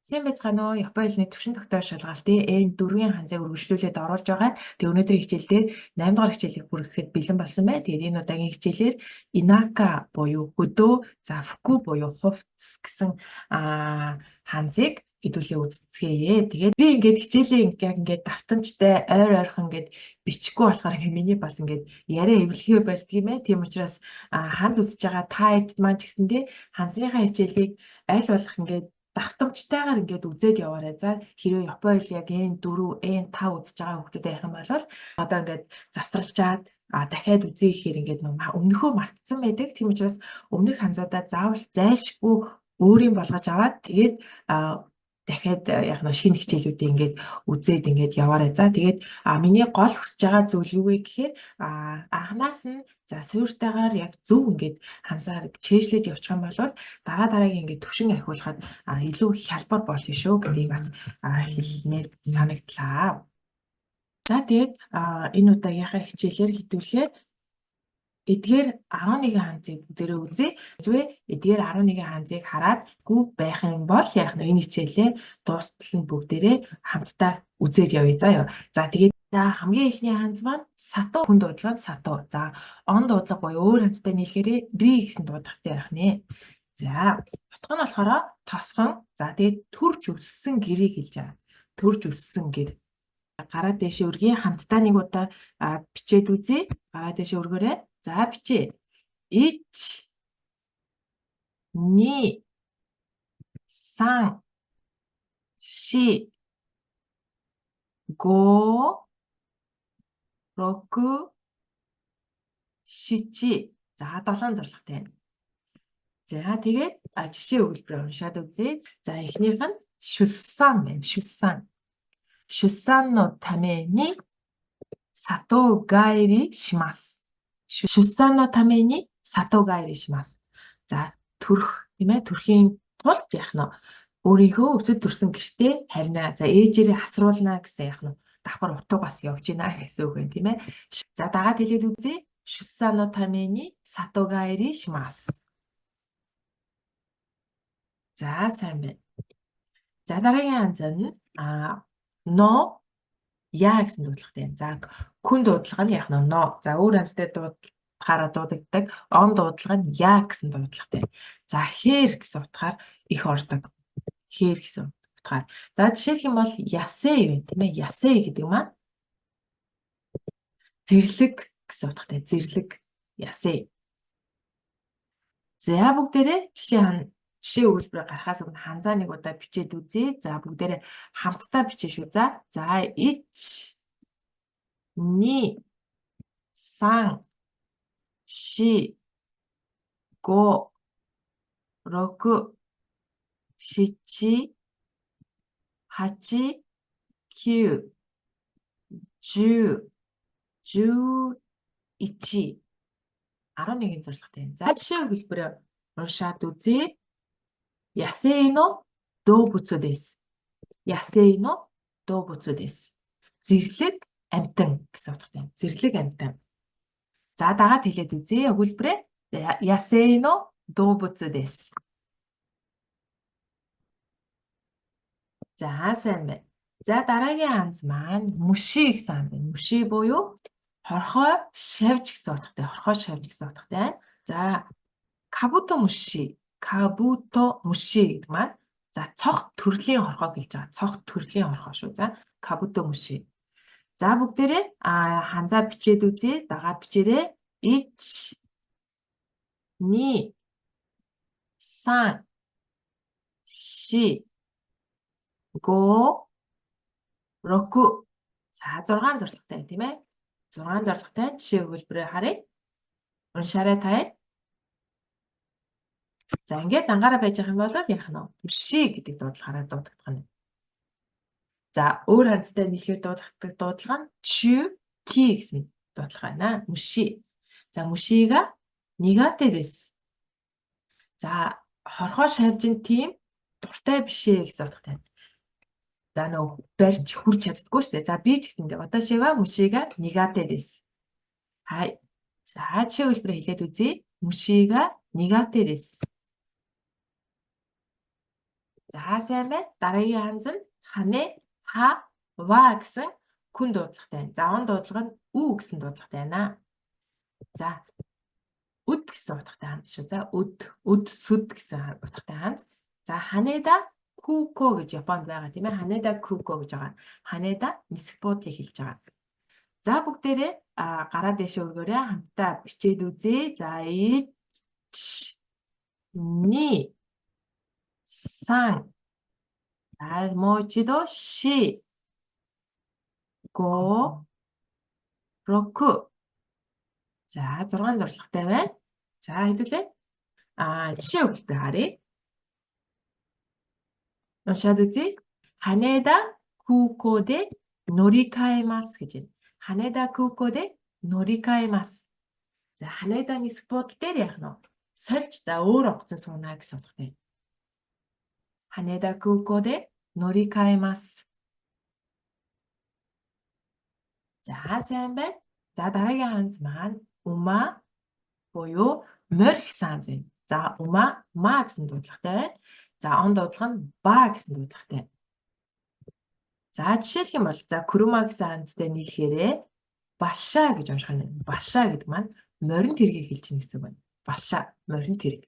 Сайн байцгаана уу? Японы хэлний төвшин тогтоох шалгалтын N4-ийн ханзыг үргэлжлүүлээд оруулж байгаа. Тэгээ өнөөдрийн хичээл дээр 8 дугаар хичээлийг хүрэхэд бэлэн болсон байна. Тэгээд энэ удаагийн хичээлээр Инака буюу хөдөө, за Фуку буюу хувцас гэсэн ханзыг хэдүүлээ үздэцгээе. Тэгээд би ингээд хичээлээ яг ингээд давтамжтай ойр ойрхон ингээд бичихгүй болохоор миний бас ингээд яриа эвлэхээ болдго юм ээ. Тийм учраас ханз үзэж байгаа та хэд маань ч гэсэндээ ханзныхаа хичээлийг аль болох ингээд давтамжтайгаар ингээд үзээд яваарай. За хэрвээ Японы хэл яг N4, N5 үзэж байгаа хүмүүс байх юм бол одоо ингээд завсралчаад дахиад үзье гэхээр ингээд өмнөхөө мартсан байдаг. Тийм учраас өмнөх ханзуудаа заавал зайлшгүй өөрийн болгож аваад тэгээд дахиад яг нь шинэ хичээлүүдээ ингээд үзээд ингээд яваарай. За тэгээд миний гол хүсэж байгаа зүйл юу вэ гэхээр анханаас нь за суурьтайгаар яг зөв ингээд хансаар чэйжлээд явчих юм бол дараагийн ингээд төвшин ахиулахад илүү хялбар болно шүү гэдгийг бас хэлмээр санагдлаа. За тэгээд энэ удаагийнхаа хичээлээр хэдүүлээ эдгээр 11 ханзыг бүгдээрээ үзье. Зүгээр эдгээр 11 ханзыг хараад гүү байх юм бол яг нь энэ хичээлээ дуустал нь бүгдээрээ хамтдаа үзээд явъя. За тэгээд хамгийн ихний ханз маань сату хүн дуудлага сату. За он дуудлага буюу өөр ханзтай нийлэхээр ри гэсэн дуудлагатай байх нэ. За утга нь болохоор тосгон. За тэгээд төрж өссөн гэрийг хэлж байгаа. Төрж өссөн гэр. Гараа дэшээ өргөе. Хамтдаа нэг удаа бичээд үзье. Гараа дэшээ өргөөрэй. За бичээ. Ич ни сан ши го року шичи. За 7 зорилготой. За тэгээд жишээ өгүүлбэрээр уншаад үзье. За эхнийх нь шүссан байна. Шүссан. Шүссан но таме ни сато гайри шимас. Шүссан но таме ни сато гайри шимас. За төрөх тийм ээ, төрхийн тулд яах нь өөрийнхөө өсөд төрсөн гэртээ харина. За ээжээрээ хасруулна гэсэн яах нь давхар утгаас явж байна гэсэн үг байна тийм ээ. За дагаад хэлээд үзье. Шүссан но таме ни сато гайри шимас. За сайн байна. За дараагийн ханз нь но яа гэсэн дуудлагатай. За хүн дуудлага нь яах нь но. За өөр ханзтай хараа дуудагддаг. Он дуудлага нь яа гэсэн дуудлагатай. За хээр гэсэн утгаар их ордог. Хээр гэсэн утгаар. За жишээлх юм бол ясээ юу тийм ээ. Ясээ гэдэг маань зэрлэг гэсэн утгатай. Зэрлэг. Ясээ. За бүгдээрээ жишээ өгүүлбэрээр гарахаас өмнө ханзаа нэг удаа бичээд үзье. За бүгдээрээ хамтдаа бичээ шүү. За ич ни сан ши го року шичи хачи кью жу жу ичи 11 зорилготой. За жишээ өгүүлбэрээр уншаад үзье. Ясээ но дообуцу дэс. Ясээ но дообуцу дэс. Зэрлэг амьтан гэсэн утгатай. Зэрлэг амьтан. За дагаад хэлээд үзье. Өгүүлбэрээ ясээ но дообуцу дэс. За сайн байна. За дараагийн ханз маань мөши гэсэн ханз. Мөши буюу хорхой шавж гэсэн утгатай. Хорхой шавж гэсэн утгатай. За кабуто мөши. Кабуто мөши гэдэг маань за цогт төрлийн хорхойг хэлж байгаа. Цогт төрлийн хорхой шүү. За кабуто мөши. За бүгдээрээ ханзаа бичээд үзье. Дагаад бичээрэй. Ич ни сан ши го року. За 6 зорилготой тийм ээ. 6 зорилготой жишээ өгүүлбэрээр харъя. Уншаарай та. За ингээд ангаараа байж байгаа юм бол яах нь вэ? Мөши гэдэг дуудлагаараа дуудагдах нь. За өөр ханзтай нийлэхээр дуудагддаг дуудлага нь чү ки гэсэн дуудлага байна. Мөши. За мөшига нигате дэс. За хорхоо шавжин тийм дуртай биш ээ гэсэн утгатай. За нөө барьж хүрч чаддаггүй шүү дээ. За би ч гэсэндээ ваташива мөшига нигате дэс. Хай. За жишээ хэлбэрээр хэлээд үзье. Мөшига нигате дэс. За сайн байна. Дараагийн ханз нь хане, ха, ва гэсэн хүн дуудлагатай байна. За он дуудлага нь үү гэсэн дуудлагатай байна. За үд гэсэн утгатай ханз шүү. За үд сүд гэсэн утгатай ханз. За ханеда куко гэж Японд байгаа тийм ээ. Ханеда куко гэж байгаа. Ханеда нисэх буудлыг хэлж байгаа. За бүгдээрээ гараа дэше өргөөрэй. Хамтдаа бичээд үзье. За 1 2 3 もう一度4 5 6 За 6 зорилготой байна. За хэдүүлээ. Жишээ өгүүлбэр харъя. Уншаад үзье. Ханеда кукоде норикаемас гэж байна. Ханеда кукоде норикаемас. За Ханеда нисэх буудал дээр яах нь вэ? Сольж за өөр онгоцон суунаа гэсэн утгатай. Ханеда кукоде норикаемас. За сайн байна. За дараагийн ханз маань ума буюу морь гэсэн ханз байна. За ума ма гэсэн дуудлагатай байна. За он дуудлага нь ба гэсэн дуудлагатай. За жишээлх юм бол за курума гэсэн ханзтай нийлэхээрээ баша гэж унших нь. Баша гэдэг маань морин тэргийг хэлж гин гэсэн үг байна. Баша морин тэрэг.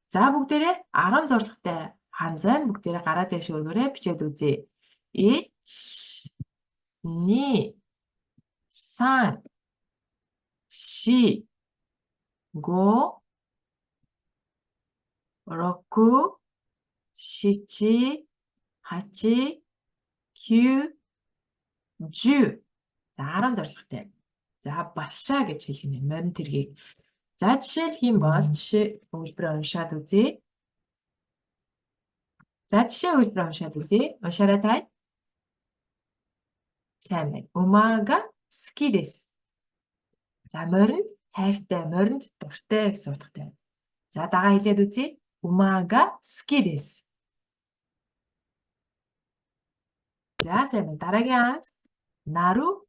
За бүгдээрээ 10 зорилготой ханз байна. Бүгдээрээ гараа дэш өргөөрэй бичээд үзье. 1 2 3 4 5 6 7 8 9 10 За 10 зорилготой. За башаа гэж хэлэх юм морин тэргийг. За жишээлх юм бол жишээ өгүүлбэрээ уншаад үзье. За жишээ өгүүлбэрээ уншаад үзье. Уншаарай тай. Сайн байна. Умага ски дэс. За морин хайртай, моринд дуртай гэсэн утгатай байна. За дагаа хэлээд үзье. Умага ски дэс. За сайн байна. Дараагийн ханз нару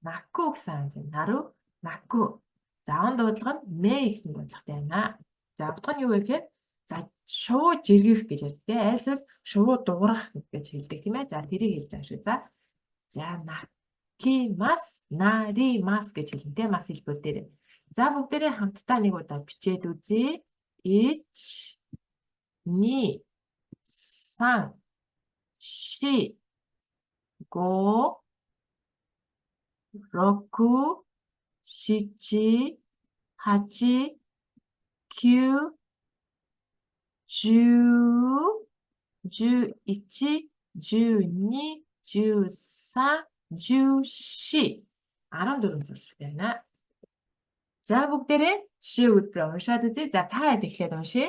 наку гэсэн ханз байна. Нару наку. За он дуудлага нь мэ гэсэн дуудлагатай байна. За утга нь юу вэ гэхээр за шувуу жиргэх гэж ярьдаг тийм айлсвал шувуу дуурах гэж хэлдэг тийм ээ. За тэрийг хэлж байгаа шүү. За накимас наримас гэж хэлнэ тийм мас хэлбэр дээр. За бүгдээрээ хамтдаа нэг удаа бичээд үзье. 1 2 3 4 5 6 7 8 9 10 11 12 13 14 14 зорилготой байна. За бүгдээрээ жишээ өгүүлбэрээ уншаад үзье. За та хэд эхлээд уншъя.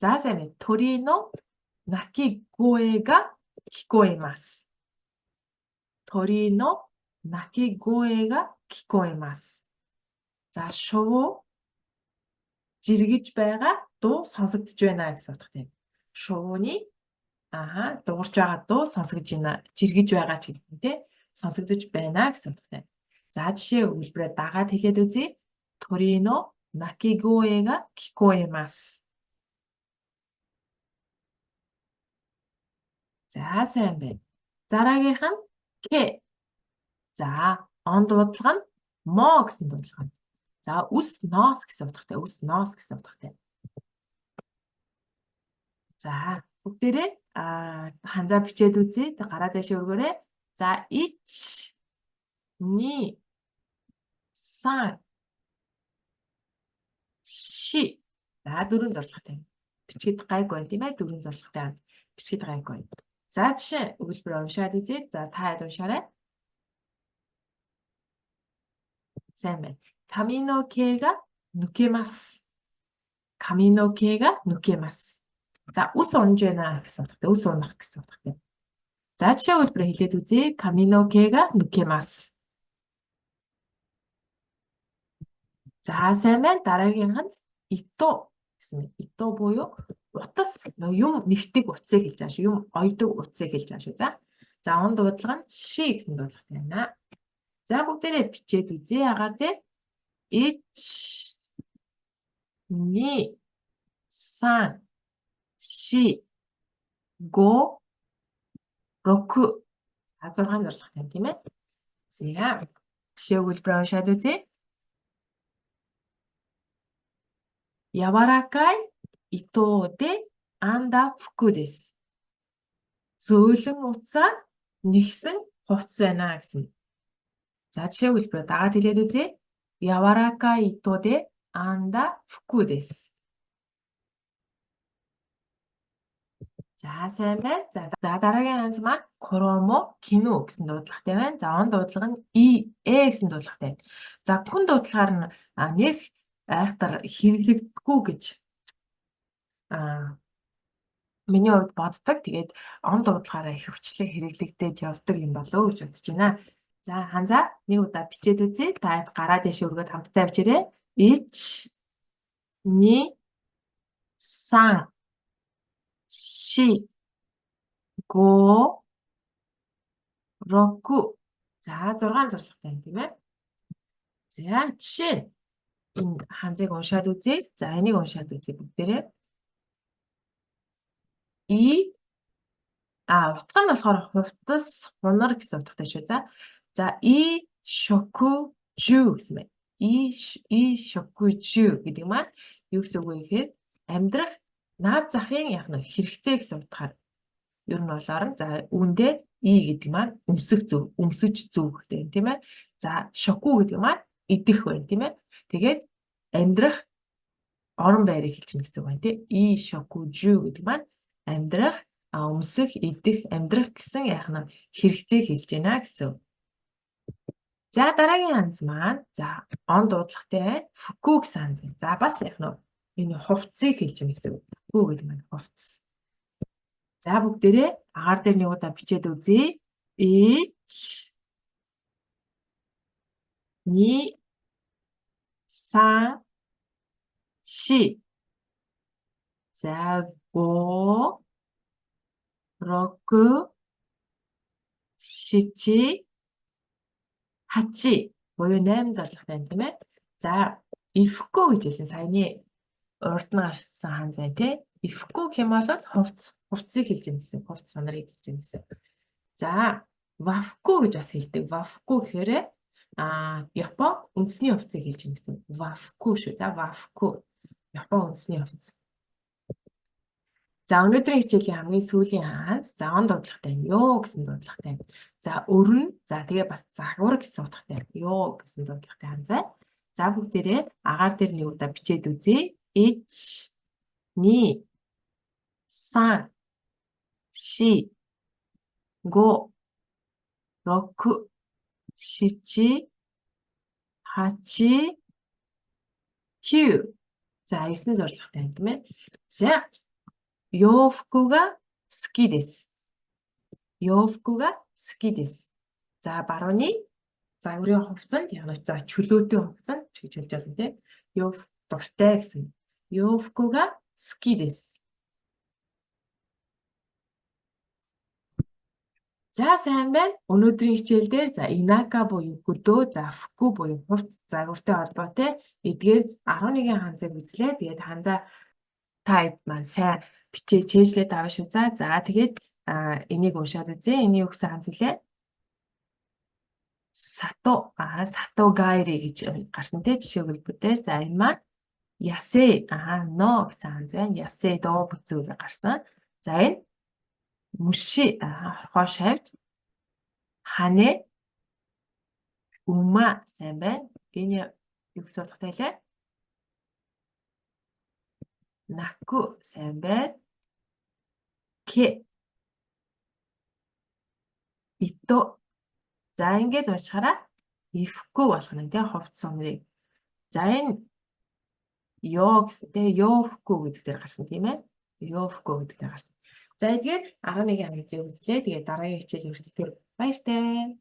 За сайн байна. Торино накигоэга кикоэмас. Торино накигоэга кикоэмас. За шувуу жиргэж байгаа дуу сонсогдож байна гэсэн утгатай. Шувууны дуурж байгаа дуу сонсогдож байна. Жиргэж байгаа ч гэдэг нь тий сонсогдож байна гэсэн утгатай. За жишээ өгүүлбэрээ дагаад хэлээд үзье. Торино накигоэга кикоэмас. За сайн байна. Дараагийнх нь ке. За он дуудлага нь мо гэсэн дуудлага нь. За үс ноос гэсэн утгатай. Үс ноос гэсэн утгатай. За бүгдээрээ ханзаа бичээд үзье. Гараа дэше өргөөрэй. За 1 2 3 4 За 4 зорилготой. Бичгээд гайгүй байна тийм ээ 4 зорилготой ханз. Бичгээд гайгүй байна. За жишээ өгүүлбэрээ уншаад үзье. За та хэд уншаарай. Сайн байна. Камино кега нүкемас. Камино кега нүкемас. За үс унж байна гэсэн утгатай. Үс унах гэсэн утгатай. За жишээ өгүүлбэрээ хэлээд үзье. Камино кега нүкемас. За сайн байна. Дараагийн ханз ито гэсэн. Ито буюу утас юм нэгтэг утсыг хэлж байгаа шүү. Юм ойдог утсыг хэлж байгаа шүү. За он дуудлага нь ши гэсэн дуудлагатай байна. За бүгдээрээ бичээд үзье. Ягаад вэ? 1 2 3, 4, 5, 6. За 6 зорилготой байна тийм ээ. За жишээ өгүүлбэрээ уншаад үзье. Yawarakай ito de anda fuku desu. Зөөлөн утсаар нэгсэн хувцс байна гэсэн. За жишээ өгүүлбэрээ дагаад хэлээд үзье. Yawarakai ito de anda fuku desu. За сайн байна. За дараагийн ханз маань Куромо кино гэсэн дуудлагатай байна. За он дуудлага нь гэсэн дуудлагатай байна. За хүн дуудлагаар нь нэг айхтар хэрэглэгдэхгүй гэж миний хувьд боддог. Тэгээд он дуудлагаараа их хүчлэг хэрэглэгдээд явдаг юм болов уу гэж бодож байна. За ханзаа нэг удаа бичээд үзье. Та гараа дэше өргөд хамтдаа авчирээ. 1 2 3 4 5 6. За 6 зорилготой байна тийм ээ. За жишээ энэ ханзыг уншаад үзье. За энийг уншаад үзье бүгдээрээ. Утга нь болохоор хувцас, хунар гэсэн утгатай шүү. За шоку жу гэсэн байна. Шоку жу гэдэг маань юу гэсэн үг вэ гэхээр амьдрах наад захын яг нэг хэрэгцээ гэсэн утгаар ер нь болоор нь за үүндээ гэдэг маань өмсөж зүг гэдэг юм тийм ээ. За шоку гэдэг маань идэх байна тийм ээ. Тэгээд амьдрах орон байрыг хэлж гэсэн үг байна тийм. Шоку жу гэдэг маань амьдрах, өмсөх, идэх, амьдрах гэсэн яг нэг хэрэгцээг хэлж байна гэсэн. За дараагийн ханз маань за он дуудлагатай байна. Фуку гэсэн ханз байна. За бас яг нэг энэ хувцсыг хэлж байна гэсэн. Фуку гэдэг маань хувцс. За бүгдээрээ агаар дээр нэг удаа бичээд үзье. 1 2 3 4. За 5 6 7 8 буюу 8 зорилготой байна тийм ээ. За ифку гэж хэлсэн саяны урд нь гарсан ханз байна тий. Ифку гэм бол хувцсыг хэлж юм гэсэн. Хувцс манарыг хэлж юм гэсэн. За вафку гэж бас хэлдэг. Вафку гэхээр Япон үндэсний хувцсыг хэлж юм гэсэн. Вафку шүү. За вафку. Япон үндэсний хувцс. За өнөөдрийн хичээлийн хамгийн сүүлийн ханз за он дуудлагатай ёо гэсэн дуудлагатай. За өрн за тэгээ бас загвар гэсэн утгатай ёо гэсэн дуудлагатай ханз байна. За бүгдээрээ агаар дээр нэг удаа бичээд үзье. 1 2 3 4 5 6 7 8 9. За 9 зорилготой юм тийм ээ. За Yofukuga suki desu. Yofukuga suki desu. За барууны загварын хувцанд яг нь за чөлөөтэй хувцанд гэж хэлж байна тийм. Дуртай гэсэн. Yofukuga suki desu. За сайн байна. Өнөөдрийн хичээл дээр за инака буюу хөдөө, за фуку буюу хувцс загвартай холбоотой эдгээр 11 ханзыг үзлээ. Тэгээд ханзаа та маань сайн бичээ чэйжлээд аваа шүү. За тэгээд энийг уншаад үзье. Эний өгсөн ханз үлээ. Сато гайри гэж гарсан тий жишээ өгүүлбэрээр. За энэ маань ясэ но гэсэн ханз байна. Ясэ доо бүцүүгээ гарсан. За энэ муши хорхоо шавж хане ума сайн байна. Энэ юу гэсэн утгатай лээ? Наку сайн байна. Ке ито. За ингээд уншихаараа ифку болох нь тийм хувцс сонрыг. За энэ ёо гэсэн тийм ёфку гэдэг дээр гарсан тийм ээ. Ёфку гэдэг дээр гарсан. За эдгээр 11 ханзыг үзлээ. Тэгээд дараагийн хичээлийн хүртэл баяртай.